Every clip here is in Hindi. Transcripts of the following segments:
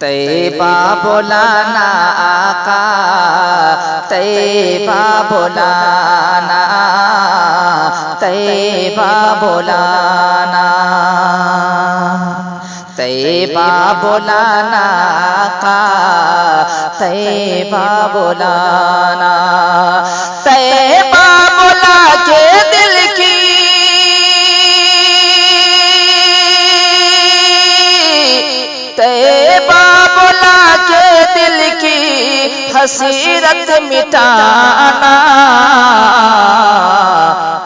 तैयबा बुलाना आका, तैयबा बुलाना, तैयबा बुलाना, तैयबा बुलाना आका, तैयबा बुलाना। तैयबा बुला के दिल की तैयबा बुला के दिल की हसीरत मिटाना,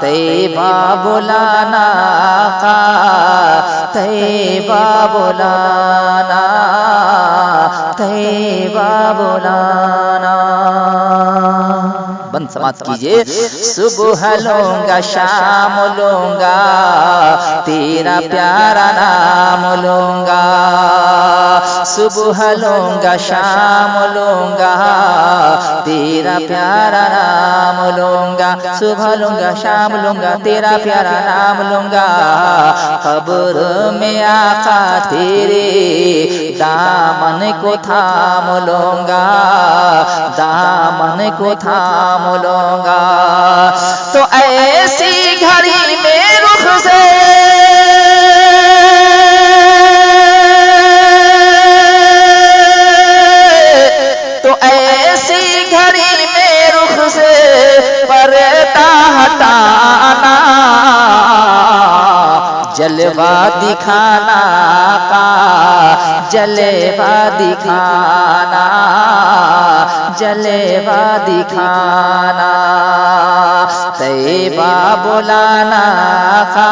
तैयबा बुलाना आका, तैयबा बुलाना, तैयबा बुलाना। बंद समाप्त कीजिए। सुबह लूंगा शाम लूंगा, तेरा प्यारा नाम लूंगा। सुबह लूंगा शाम लूंगा, तेरा प्यारा नाम लूंगा। सुबह लूंगा शाम लूंगा, तेरा प्यारा नाम लूंगा। कब्र में आका तेरे दामन को थाम लूंगा, दामन को थाम लूंगा। तो ऐसी घड़ी में रुख से पर्दा हटाना, जलवा दिखाना का, जलवा दिखाना, जलवा दिखाना। तैयबा बुलाना का,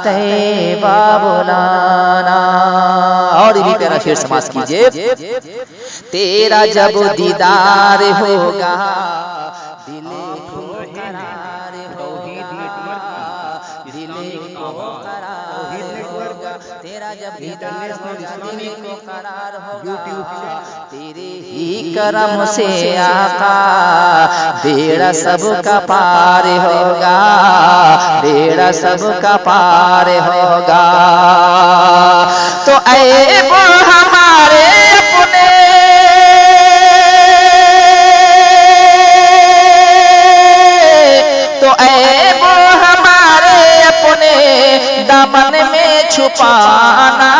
तैयबा बुलाना। और भी प्यारा शेर समाज कीजिए। तेरा जब दीदार होगा, दिल को करार होगा, दिल को करार होगा। तेरा जब दीदार होगा, दिल को करार होगा। तेरे ही करम से आका बेड़ा सबका पार होगा, बेड़ा सबका पार होगा। तो ऐब हमारे अपने दामन में छुपाना,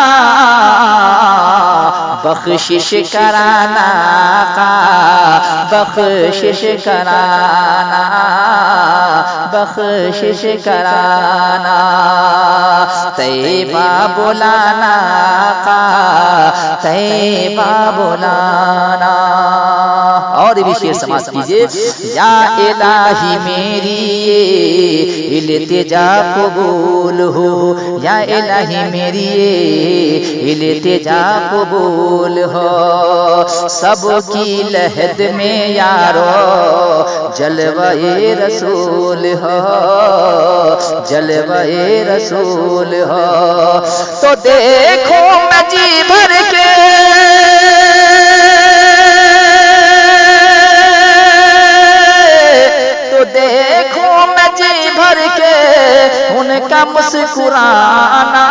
बख्शिश कराना का, बख्शिश कराना, बख्शिश कराना। तैयबा बुलाना का, तैयबा बुलाना। और भी शेर समाज कीजिए। या इलाही मेरी इल्तिजा कबूल हो, या इलाही मेरी इल्तिजा कबूल हो। सबकी लहद में यारो जलवा-ए रसूल हो, जलवा-ए रसूल हो। तो देखो मैं जी भर के देखो मैं जी भर के उनका मुस्कुराना,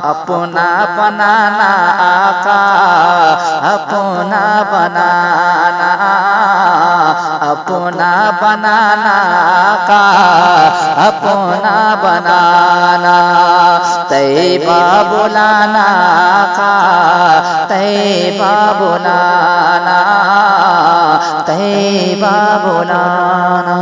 अपना बनाना आका, अपना बनाना, अपना बनाना आका, अपना बनाना। तैयबा बुलाना आका, तैयबा बुलाना, तैयबा बुलाना।